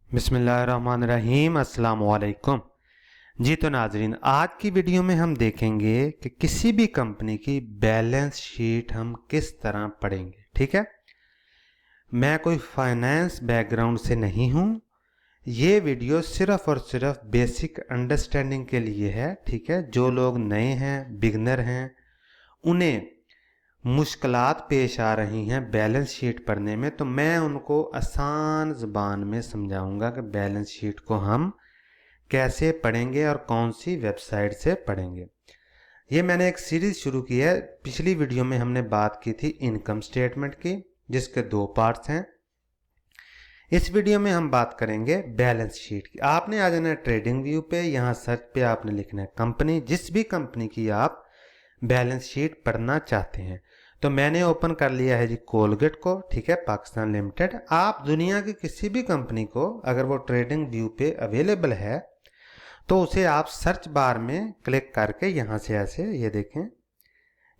बिस्मिल्लाहिर्रहमानिर्रहीम अस्सलाम वालेकुम। जी तो नाजरीन, आज की वीडियो में हम देखेंगे कि किसी भी कंपनी की बैलेंस शीट हम किस तरह पढ़ेंगे। ठीक है, मैं कोई फाइनेंस बैकग्राउंड से नहीं हूँ। ये वीडियो सिर्फ और सिर्फ बेसिक अंडरस्टैंडिंग के लिए है। ठीक है, जो लोग नए हैं, बिगनर हैं, उन्हें मुश्किलात पेश आ रही हैं बैलेंस शीट पढ़ने में, तो मैं उनको आसान ज़ुबान में समझाऊंगा कि बैलेंस शीट को हम कैसे पढ़ेंगे और कौन सी वेबसाइट से पढ़ेंगे। ये मैंने एक सीरीज़ शुरू की है। पिछली वीडियो में हमने बात की थी इनकम स्टेटमेंट की, जिसके 2 पार्ट्स हैं। इस वीडियो में हम बात करेंगे बैलेंस शीट की। आपने आ जाना है ट्रेडिंग व्यू पे, यहाँ सर्च पे आपने लिखना है कंपनी, जिस भी कंपनी की आप बैलेंस शीट पढ़ना चाहते हैं। तो मैंने ओपन कर लिया है जी कोलगेट को। ठीक है, पाकिस्तान लिमिटेड। आप दुनिया की किसी भी कंपनी को, अगर वो ट्रेडिंग व्यू पे अवेलेबल है, तो उसे आप सर्च बार में क्लिक करके यहाँ से ऐसे, ये देखें,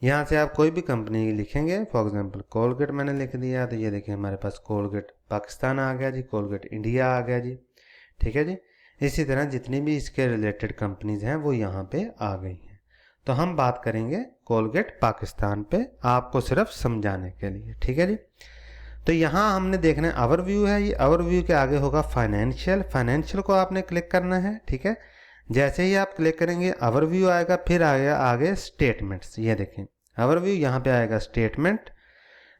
यहाँ से आप कोई भी कंपनी लिखेंगे। फॉर एग्जांपल कोलगेट मैंने लिख दिया, तो ये देखें हमारे पास कोलगेट पाकिस्तान आ गया जी, कोलगेट इंडिया आ गया जी। ठीक है जी, इसी तरह जितनी भी इसके रिलेटेड कंपनीज हैं वो यहाँ पे आ गई हैं। तो हम बात करेंगे कोलगेट पाकिस्तान पे, आपको सिर्फ समझाने के लिए। ठीक है जी, तो यहाँ हमने देखना है ओवरव्यू है। ये ओवरव्यू के आगे होगा फाइनेंशियल। फाइनेंशियल को आपने क्लिक करना है। ठीक है, जैसे ही आप क्लिक करेंगे ओवरव्यू आएगा, फिर आएगा आगे स्टेटमेंट्स। ये देखें ओवरव्यू, यहाँ पे आएगा स्टेटमेंट।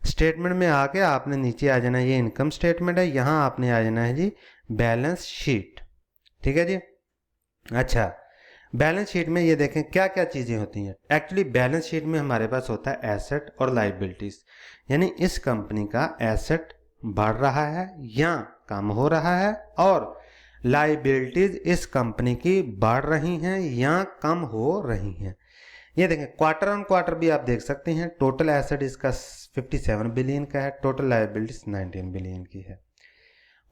स्टेटमेंट में आके आपने नीचे आ जाना है, ये इनकम स्टेटमेंट है, यहाँ आपने आ जाना है जी बैलेंस शीट। ठीक है जी। अच्छा, बैलेंस शीट में ये देखें क्या क्या चीज़ें होती हैं। एक्चुअली बैलेंस शीट में हमारे पास होता है एसेट और लाइबिलिटीज़, यानी इस कंपनी का एसेट बढ़ रहा है या कम हो रहा है, और लाइबिलिटीज़ इस कंपनी की बढ़ रही हैं या कम हो रही हैं। ये देखें क्वार्टर ऑन क्वार्टर भी आप देख सकते हैं। टोटल एसेट इसका 57 बिलियन का है, टोटल लाइबिलिटीज़ 19 बिलियन की है।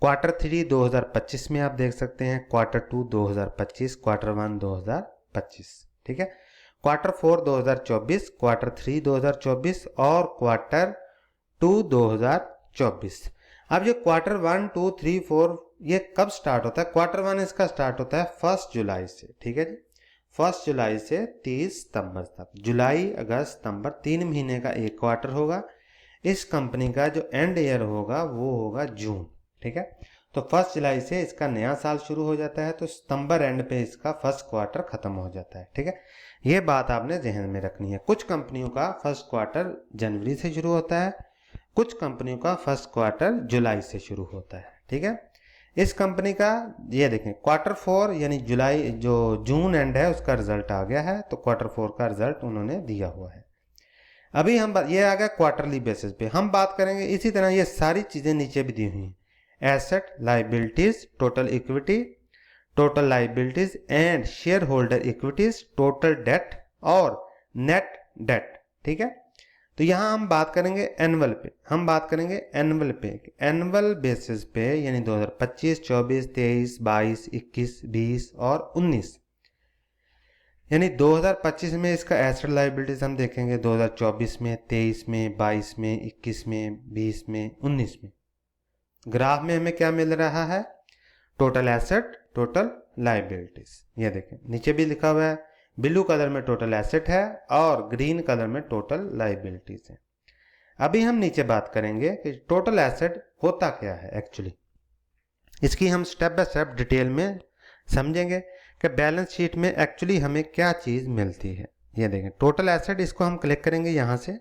क्वार्टर 3 2025 में आप देख सकते हैं, क्वार्टर 2 2025, क्वार्टर 1 2025। ठीक है, क्वार्टर 4 2024, क्वार्टर 3 2024 और क्वार्टर 2 2024। अब ये क्वार्टर 1 2 3 4 ये कब स्टार्ट होता है? क्वार्टर 1 इसका स्टार्ट होता है 1 जुलाई से। ठीक है जी, 1 जुलाई से 30 सितंबर तक। जुलाई, अगस्त, सितंबर 3 महीने का एक क्वार्टर होगा। इस कंपनी का जो एंड ईयर होगा वो होगा जून। ठीक है, तो 1 जुलाई से इसका नया साल शुरू हो जाता है, तो सितंबर एंड पे इसका फर्स्ट क्वार्टर खत्म हो जाता है। ठीक है, ये बात आपने जहन में रखनी है। कुछ कंपनियों का फर्स्ट क्वार्टर जनवरी से शुरू होता है, कुछ कंपनियों का फर्स्ट क्वार्टर जुलाई से शुरू होता है। ठीक है, इस कंपनी का ये देखें क्वार्टर 4 यानी जुलाई, जो जून एंड है उसका रिजल्ट आ गया है, तो क्वार्टर 4 का रिजल्ट उन्होंने दिया हुआ है। अभी हम ये आ गया क्वार्टरली बेसिस पे, हम बात करेंगे। इसी तरह ये सारी चीज़ें नीचे भी दी हुई हैं, asset, liabilities, total equity, total liabilities and share holder equities, total date और नेट डेट। ठीक है, तो यहाँ हम बात करेंगे एनुअल पे, हम बात करेंगे एनुअल पे, एनुअल बेसिस पे, यानी 2025, 24, 23, 22, 21, 20 और 19। यानी 2025 में इसका एसेट लाइबिलिटीज हम देखेंगे, 2024 में, 23 में, 22 में, 21 में, 20 में, 19 में। ग्राफ में हमें क्या मिल रहा है? Total asset, total liabilities. ये देखें नीचे भी लिखा हुआ है, ब्लू कलर में टोटल एसेट है और ग्रीन कलर में टोटल लाइबिलिटीज है। अभी हम नीचे बात करेंगे कि टोटल एसेट होता क्या है एक्चुअली। इसकी हम स्टेप बाय स्टेप डिटेल में समझेंगे कि बैलेंस शीट में एक्चुअली हमें क्या चीज़ मिलती है। ये देखें टोटल एसेट, इसको हम क्लिक करेंगे यहाँ से।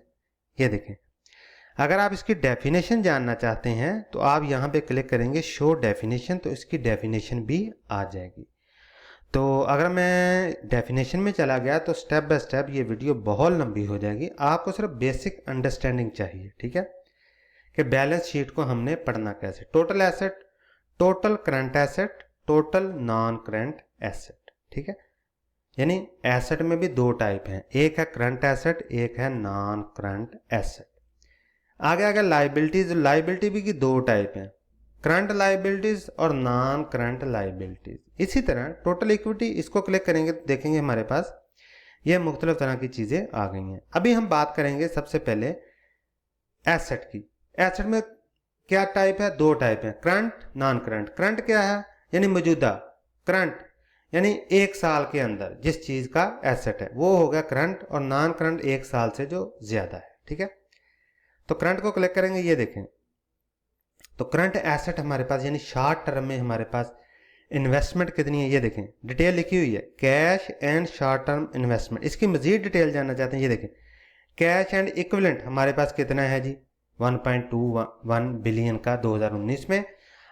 ये देखें, अगर आप इसकी डेफिनेशन जानना चाहते हैं तो आप यहाँ पे क्लिक करेंगे शो डेफिनेशन, तो इसकी डेफिनेशन भी आ जाएगी। तो अगर मैं डेफिनेशन में चला गया तो स्टेप बाय स्टेप ये वीडियो बहुत लंबी हो जाएगी। आपको सिर्फ बेसिक अंडरस्टैंडिंग चाहिए। ठीक है, कि बैलेंस शीट को हमने पढ़ना कैसे। Total asset, total current asset, total non current asset. ठीक है, यानी एसेट में भी 2 टाइप हैं, एक है करंट एसेट, एक है नॉन करंट एसेट। आगे आगे लाइबिलिटीज, लाइबिलिटी भी की 2 टाइप हैं, करंट लाइबिलिटीज और नॉन करंट लाइबिलिटीज। इसी तरह टोटल इक्विटी, इसको क्लिक करेंगे तो देखेंगे हमारे पास ये मुख्तलिफ तरह की चीज़ें आ गई हैं। अभी हम बात करेंगे सबसे पहले एसेट की। एसेट में क्या टाइप है? दो टाइप है, करंट, नॉन करंट। करंट क्या है? यानी मौजूदा। करंट यानी एक साल के अंदर जिस चीज का एसेट है वो हो गया करंट, और नॉन करंट एक साल से जो ज्यादा है। ठीक है, तो करंट को क्लिक करेंगे, ये देखें तो करंट एसेट हमारे पास यानी शॉर्ट टर्म में हमारे पास इन्वेस्टमेंट कितनी है, ये देखें डिटेल लिखी हुई है, cash and short term investment. इसकी मजीद डिटेल जानना चाहते हैं, ये देखें कैश एंड इक्विवेलेंट हमारे पास कितना है जी, 1.21 बिलियन का 2019 में।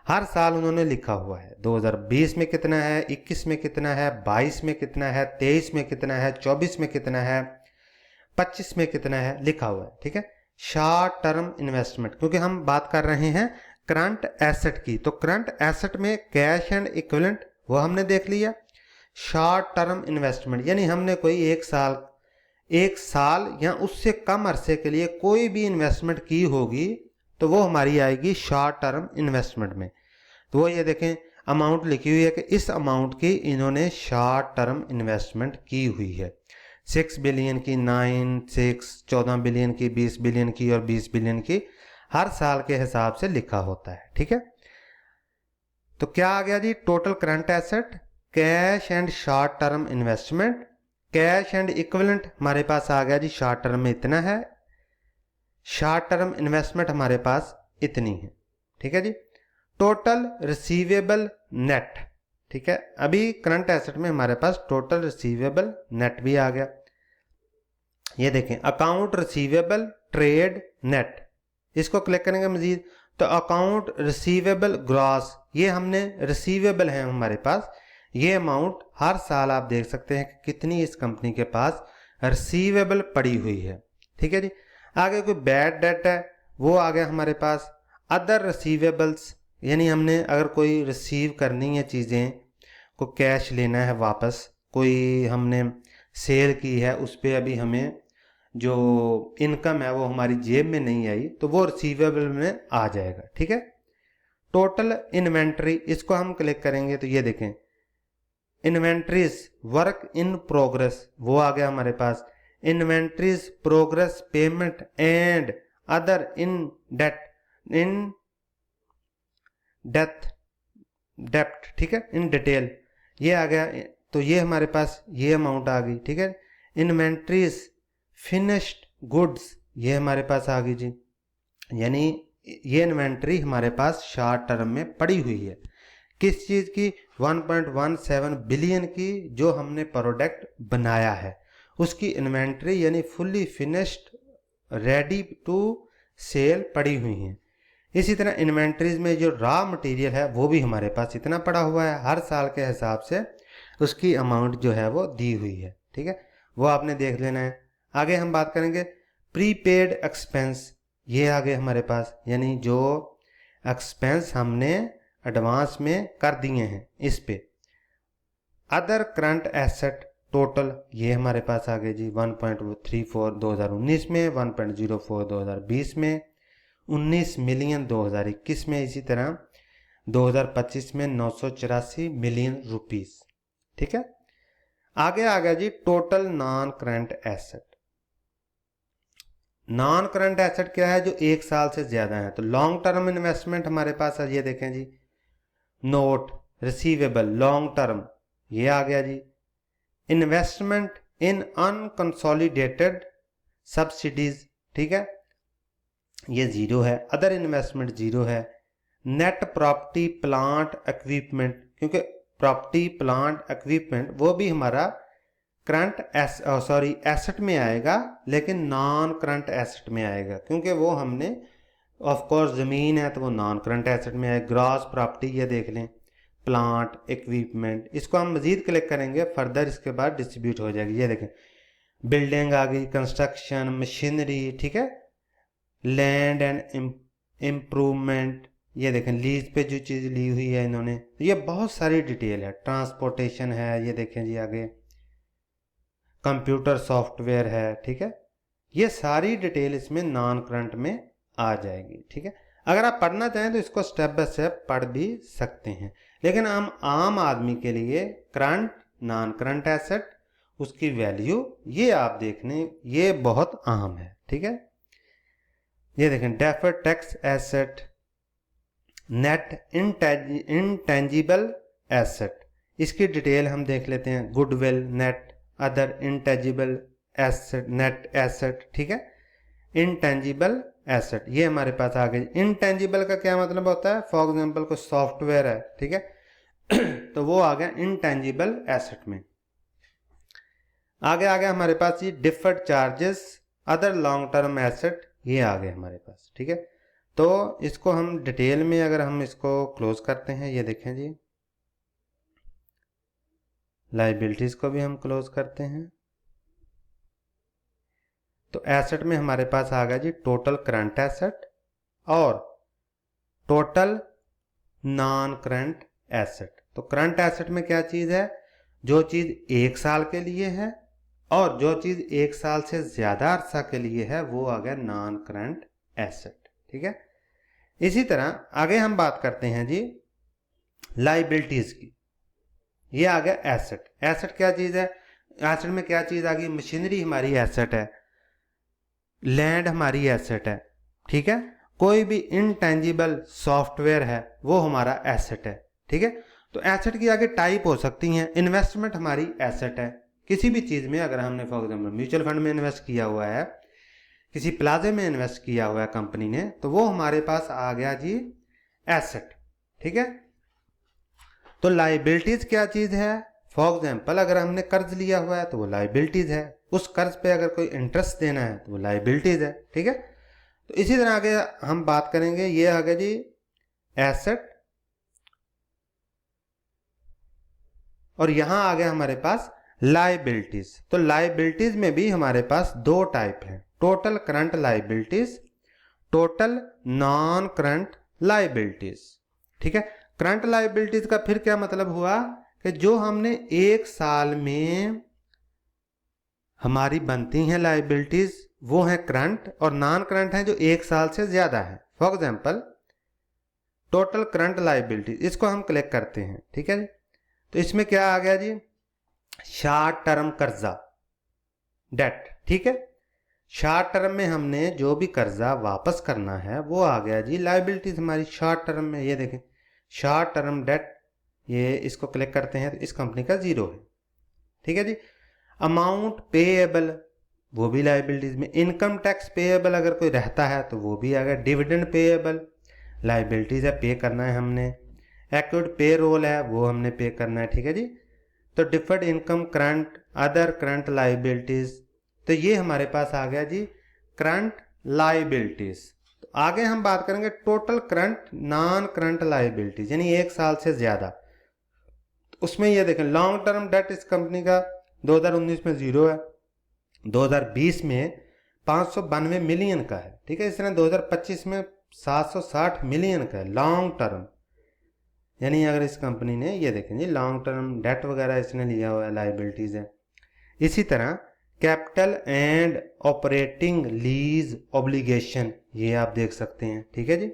हर साल उन्होंने लिखा हुआ है, 2020 में कितना है, 21 में कितना है, 22 में कितना है, 23 में कितना है, 24 में कितना है, 25 में कितना है, लिखा हुआ है। ठीक है, शॉर्ट टर्म इन्वेस्टमेंट, क्योंकि हम बात कर रहे हैं करंट एसेट की, तो करंट एसेट में कैश एंड इक्विवेलेंट वो हमने देख लिया। शॉर्ट टर्म इन्वेस्टमेंट यानी हमने कोई एक साल या उससे कम अरसे के लिए कोई भी इन्वेस्टमेंट की होगी तो वो हमारी आएगी शॉर्ट टर्म इन्वेस्टमेंट में। तो वो ये देखें अमाउंट लिखी हुई है कि इस अमाउंट की इन्होंने शॉर्ट टर्म इन्वेस्टमेंट की हुई है, 6 बिलियन की, 9, 6, 14 बिलियन की, 20 बिलियन की और 20 बिलियन की, हर साल के हिसाब से लिखा होता है। ठीक है, तो क्या आ गया जी, total current asset, cash and short term investment, cash and equivalent हमारे पास आ गया जी शॉर्ट टर्म में इतना है, शॉर्ट टर्म इन्वेस्टमेंट हमारे पास इतनी है। ठीक है जी, टोटल रिसीवेबल नेट। ठीक है, अभी करंट एसेट में हमारे पास टोटल रिसीवेबल नेट भी आ गया। ये देखें अकाउंट रिसीवेबल ट्रेड नेट, इसको क्लिक करेंगे मजीद तो अकाउंट रिसीवेबल ग्रॉस, ये हमने रिसीवेबल है हमारे पास, ये अमाउंट हर साल आप देख सकते हैं कि कितनी इस कंपनी के पास रिसीवेबल पड़ी हुई है। ठीक है जी, आगे कोई बैड डेट है वो आ गया हमारे पास। अदर रिसीवेबल्स यानी हमने अगर कोई रिसीव करनी है चीज़ें को, कैश लेना है वापस, कोई हमने सेल की है उस पर अभी हमें जो इनकम है वो हमारी जेब में नहीं आई तो वो रिसीवेबल में आ जाएगा। ठीक है, टोटल इन्वेंट्री, इसको हम क्लिक करेंगे तो ये देखें इन्वेंट्रीज वर्क इन प्रोग्रेस वो आ गया हमारे पास, inventories progress payment and other in depth. ठीक है, इन डिटेल ये आ गया, तो ये हमारे पास ये अमाउंट आ गई। ठीक है, इन्वेंट्रीज फिनिश्ड गुड्स ये हमारे पास आ गई जी, यानी ये इन्वेंट्री हमारे पास शॉर्ट टर्म में पड़ी हुई है, किस चीज़ की, 1.17 बिलियन की जो हमने प्रोडक्ट बनाया है उसकी इन्वेंट्री यानी fully finished ready to sale पड़ी हुई है। इसी तरह इन्वेंट्रीज में जो रॉ मटेरियल है वो भी हमारे पास इतना पड़ा हुआ है, हर साल के हिसाब से उसकी अमाउंट जो है वो दी हुई है। ठीक है, वो आपने देख लेना है। आगे हम बात करेंगे प्रीपेड एक्सपेंस, ये आगे हमारे पास यानी जो एक्सपेंस हमने एडवांस में कर दिए हैं इस पे। अदर करंट एसेट टोटल ये हमारे पास आ गए जी 1.34 2019 में, 1.04 2020 में, 19 मिलियन 2021 में, इसी तरह 2025 में 984 मिलियन रुपीस। ठीक है, आगे आ गया जी total non current asset. Non current asset क्या है, जो एक साल से ज्यादा है, तो लॉन्ग टर्म इन्वेस्टमेंट हमारे पास है, ये देखें जी नोट रिसीवेबल लॉन्ग टर्म ये आ गया जी, इन्वेस्टमेंट इन अनकंसोलिडेटेड सब्सिडीज, ठीक है ये जीरो है, अदर इन्वेस्टमेंट जीरो है, नेट प्रॉपर्टी प्लांट इक्विपमेंट, क्योंकि प्रॉपर्टी प्लांट इक्विपमेंट वो भी हमारा करंट एसेट में आएगा लेकिन नॉन करंट एसेट में आएगा, क्योंकि वो हमने ऑफ कोर्स ज़मीन है तो वो नॉन करंट एसेट में आएगा। ग्रॉस प्रॉपर्टी ये देख लें, प्लांट इक्विपमेंट, इसको हम मजीद क्लिक करेंगे फर्दर इसके बाद डिस्ट्रीब्यूट हो जाएगी। ये देखें बिल्डिंग आ गई, कंस्ट्रक्शन, मशीनरी, ठीक है, लैंड एंड इम्प्रूवमेंट, ये देखें लीज पे जो चीज़ ली हुई है इन्होंने, तो ये बहुत सारी डिटेल है। ट्रांसपोर्टेशन है, ये देखें जी आगे कंप्यूटर सॉफ्टवेयर है, ठीक है, ये सारी डिटेल इसमें नॉन करंट में आ जाएगी। ठीक है, अगर आप पढ़ना चाहें तो इसको स्टेप बाय स्टेप पढ़ भी सकते हैं, लेकिन हम आम आदमी के लिए करंट नॉन करंट एसेट उसकी वैल्यू ये आप देखने ये बहुत अहम है। ठीक है, ये देखें deferred tax asset, net intangible asset, इसकी डिटेल हम देख लेते हैं। Goodwill, net other intangible asset, net asset, ठीक है। इंटेंजिबल एसेट ये हमारे पास आ गई। इंटेंजिबल का क्या मतलब होता है? फॉर एग्जांपल कोई सॉफ्टवेयर है, ठीक है, तो वो आ गया इंटेंजिबल एसेट में। आगे आ गया हमारे पास ये deferred charges other long term asset, ये आ गए हमारे पास, ठीक है। तो इसको हम डिटेल में अगर हम इसको क्लोज करते हैं, ये देखें जी, लाइबिलिटीज को भी हम क्लोज करते हैं, तो एसेट में हमारे पास आ गया जी टोटल करंट एसेट और टोटल नॉन करंट एसेट। तो करंट एसेट में क्या चीज है? जो चीज 1 साल के लिए है और जो चीज 1 साल से ज्यादा अरसा के लिए है वो आ गया नॉन करंट एसेट, ठीक है। इसी तरह आगे हम बात करते हैं जी लाइबिलिटीज की। ये आ गया एसेट। एसेट क्या चीज है? एसेट में क्या चीज आ गई? मशीनरी हमारी एसेट है, लैंड हमारी एसेट है, ठीक है। कोई भी इनटेंजिबल सॉफ्टवेयर है वो हमारा एसेट है, ठीक है। तो एसेट की आगे टाइप हो सकती हैं। इन्वेस्टमेंट हमारी एसेट है, किसी भी चीज में अगर हमने फॉर एग्जाम्पल म्यूचुअल फंड में इन्वेस्ट किया हुआ है, किसी प्लाजे में इन्वेस्ट किया हुआ है कंपनी ने, तो वो हमारे पास आ गया जी एसेट, ठीक है। तो लाइबिलिटीज क्या चीज है? फॉर एग्जाम्पल अगर हमने कर्ज लिया हुआ है तो वो लाइबिलिटीज है, उस कर्ज पे अगर कोई इंटरेस्ट देना है तो वो लाइबिलिटीज है, ठीक है। तो इसी तरह आगे हम बात करेंगे, ये आ गया जी एसेट, और यहां आ गया हमारे पास लाइबिलिटीज। तो लाइबिलिटीज में भी हमारे पास 2 टाइप हैं, total current liabilities, total non current liabilities, ठीक है। करंट लाइबिलिटीज का फिर क्या मतलब हुआ कि जो हमने 1 साल में हमारी बनती हैं लाइबिलिटीज वो है करंट, और नॉन करंट है जो 1 साल से ज्यादा है। For example total current liabilities, इसको हम क्लिक करते हैं, ठीक है जी। तो इसमें क्या आ गया जी? शॉर्ट टर्म कर्जा, डेट, ठीक है। शॉर्ट टर्म में हमने जो भी कर्जा वापस करना है वो आ गया जी लाइबिलिटीज हमारी शॉर्ट टर्म में। ये देखें शॉर्ट टर्म डेट, ये इसको क्लिक करते हैं तो इस कंपनी का 0 है, ठीक है जी। अमाउंट पेएबल वो भी लाइबिलिटीज में। इनकम टैक्स पेएबल अगर कोई रहता है तो वो भी आ गया। डिविडेंड पेएबल लाइबिलिटीज है, पे करना है हमने। एक्यूड पे रोल है, वो हमने पे करना है, ठीक है जी। तो deferred income current other current liabilities, तो ये हमारे पास आ गया जी करंट लाइबिलिटीज। तो आगे हम बात करेंगे total current non current liabilities, यानी 1 साल से ज्यादा। तो उसमें ये देखें लॉन्ग टर्म डेट इस कंपनी का 2019 में 0 है, 2020 में 592 मिलियन का है, ठीक है। इस तरह 2025 में 760 मिलियन का है लॉन्ग टर्म, यानी अगर इस कंपनी ने ये देखें जी लॉन्ग टर्म डेट वगैरह इसने लिया हुआ है, लाइबिलिटीज है। इसी तरह capital and operating lease obligation, ये आप देख सकते हैं, ठीक है जी।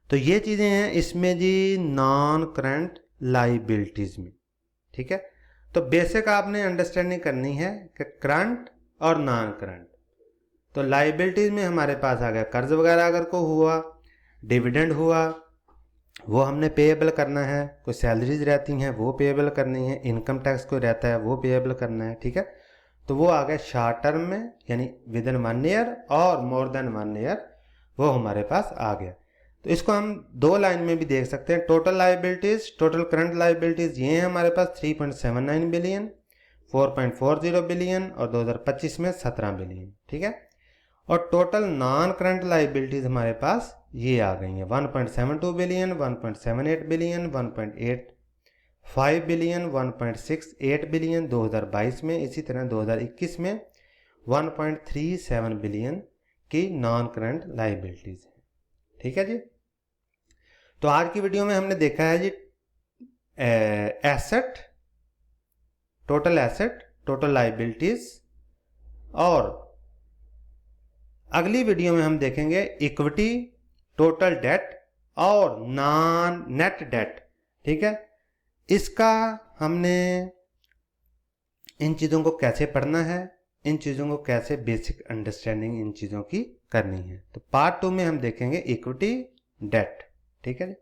तो ये चीजें हैं इसमें जी नॉन करंट लाइबिलिटीज में, ठीक है। तो बेसिक आपने अंडरस्टैंडिंग करनी है कि करंट और नॉन करंट। तो लाइबिलिटीज में हमारे पास आ गया कर्ज वगैरह अगर को हुआ, डिविडेंड हुआ वो हमने पेएबल करना है, कोई सैलरीज रहती हैं वो पेएबल करनी है, इनकम टैक्स कोई रहता है वो पेएबल करना है, ठीक है। तो वो आ गया शॉर्ट टर्म में, यानी विद इन 1 ईयर और मोर देन 1 ईयर, वो हमारे पास आ गया। तो इसको हम 2 लाइन में भी देख सकते हैं। Total liabilities, total current liabilities ये है हमारे पास 3.79 बिलियन, 4.40 बिलियन और 2025 में 17 बिलियन, ठीक है। और टोटल नॉन करंट लाइबिलिटीज हमारे पास ये आ गई हैं 1.72 बिलियन, 1.78 बिलियन, 1.85 बिलियन, 1.68 बिलियन 2022 में। इसी तरह 2021 में 1.37 बिलियन की नॉन करंट लाइबिलिटीज है, ठीक है जी। तो आज की वीडियो में हमने देखा है जी एसेट, टोटल लाइबिलिटीज, और अगली वीडियो में हम देखेंगे इक्विटी, टोटल डेट और नॉन नेट डेट, ठीक है। इसका हमने इन चीज़ों को कैसे पढ़ना है, इन चीज़ों को कैसे बेसिक अंडरस्टैंडिंग इन चीज़ों की करनी है। तो पार्ट 2 में हम देखेंगे इक्विटी, डेट। ठीक है जी।